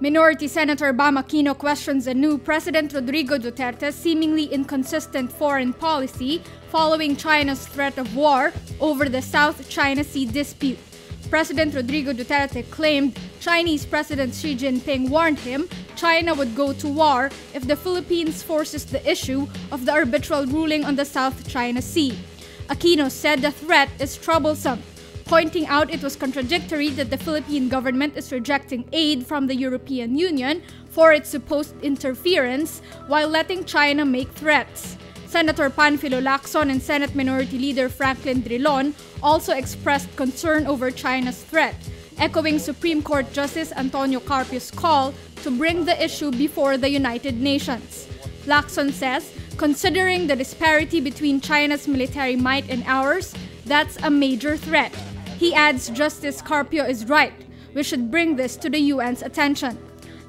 Minority Senator Bam Aquino questions anew President Rodrigo Duterte's seemingly inconsistent foreign policy following China's threat of war over the South China Sea dispute. President Rodrigo Duterte claimed Chinese President Xi Jinping warned him China would go to war if the Philippines forces the issue of the arbitral ruling on the South China Sea. Aquino said the threat is troublesome, pointing out it was contradictory that the Philippine government is rejecting aid from the European Union for its supposed interference while letting China make threats. Senator Panfilo Lacson and Senate Minority Leader Franklin Drilon also expressed concern over China's threat, echoing Supreme Court Justice Antonio Carpio's call to bring the issue before the United Nations. Lacson says, considering the disparity between China's military might and ours, that's a major threat. He adds Justice Carpio is right. We should bring this to the UN's attention.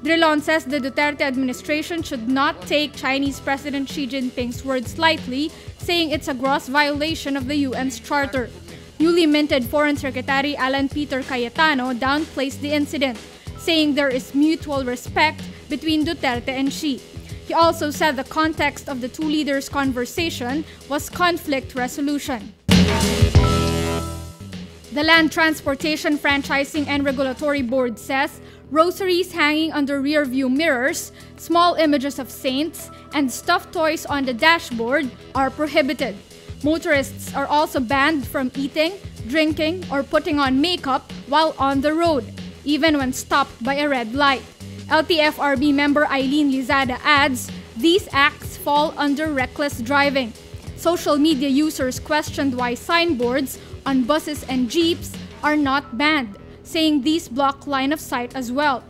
Drilon says the Duterte administration should not take Chinese President Xi Jinping's words lightly, saying it's a gross violation of the UN's charter. Newly minted Foreign Secretary Alan Peter Cayetano downplays the incident, saying there is mutual respect between Duterte and Xi. He also said the context of the two leaders' conversation was conflict resolution. The Land Transportation Franchising and Regulatory Board says rosaries hanging under rear-view mirrors, small images of saints, and stuffed toys on the dashboard are prohibited. Motorists are also banned from eating, drinking, or putting on makeup while on the road, even when stopped by a red light. LTFRB member Eileen Lizada adds, these acts fall under reckless driving. Social media users questioned why signboards on buses and jeeps are not banned, saying these block line of sight as well.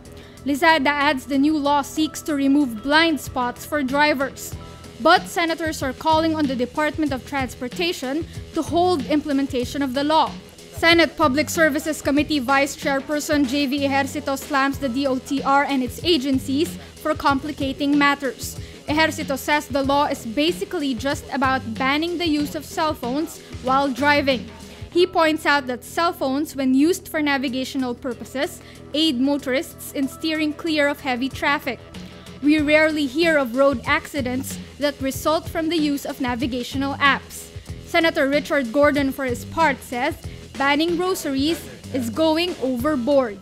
Lizada adds the new law seeks to remove blind spots for drivers. But senators are calling on the Department of Transportation to hold implementation of the law. Senate Public Services Committee Vice Chairperson J.V. Ejercito slams the DOTR and its agencies for complicating matters. Ejercito says the law is basically just about banning the use of cell phones while driving. He points out that cell phones, when used for navigational purposes, aid motorists in steering clear of heavy traffic. We rarely hear of road accidents that result from the use of navigational apps. Senator Richard Gordon, for his part, says banning rosaries is going overboard.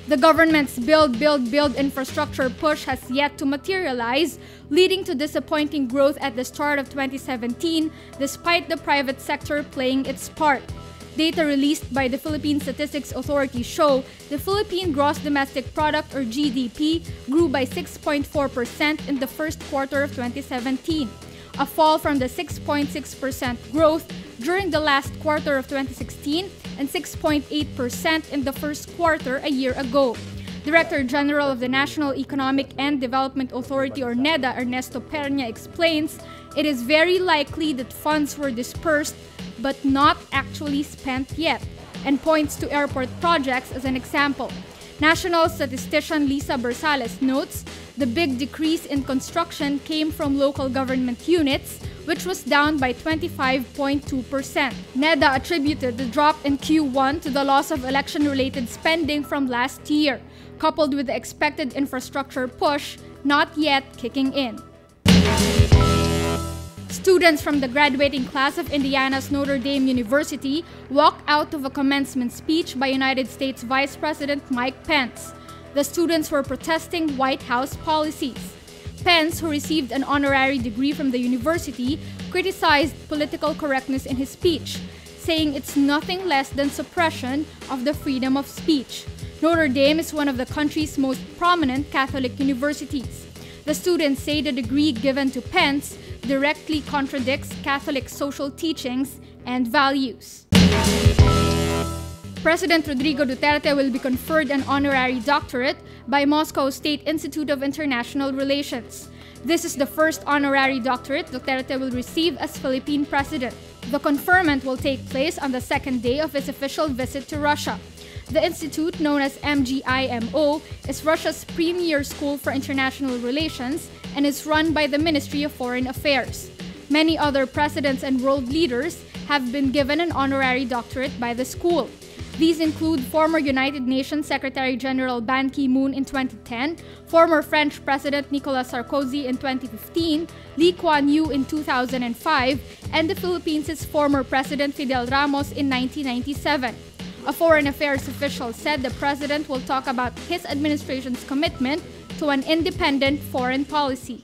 The government's build infrastructure push has yet to materialize, leading to disappointing growth at the start of 2017, despite the private sector playing its part. Data released by the Philippine Statistics Authority show the Philippine Gross Domestic Product, or GDP, grew by 6.4% in the first quarter of 2017, a fall from the 6.6% growth during the last quarter of 2016 and 6.8% in the first quarter a year ago. Director General of the National Economic and Development Authority, or NEDA, Ernesto Perña, explains it is very likely that funds were dispersed but not actually spent yet, and points to airport projects as an example. National statistician Lisa Bersales notes the big decrease in construction came from local government units, which was down by 25.2%. NEDA attributed the drop in Q1 to the loss of election-related spending from last year, coupled with the expected infrastructure push not yet kicking in. Students from the graduating class of Indiana's Notre Dame University walked out of a commencement speech by United States Vice President Mike Pence. The students were protesting White House policies. Pence, who received an honorary degree from the university, criticized political correctness in his speech, saying it's nothing less than suppression of the freedom of speech. Notre Dame is one of the country's most prominent Catholic universities. The students say the degree given to Pence directly contradicts Catholic social teachings and values. President Rodrigo Duterte will be conferred an honorary doctorate by Moscow State Institute of International Relations. This is the first honorary doctorate Duterte will receive as Philippine president. The conferment will take place on the second day of his official visit to Russia. The institute, known as MGIMO, is Russia's premier school for international relations and is run by the Ministry of Foreign Affairs. Many other presidents and world leaders have been given an honorary doctorate by the school. These include former United Nations Secretary General Ban Ki-moon in 2010, former French President Nicolas Sarkozy in 2015, Lee Kuan Yew in 2005, and the Philippines' former President Fidel Ramos in 1997. A foreign affairs official said the president will talk about his administration's commitment to an independent foreign policy.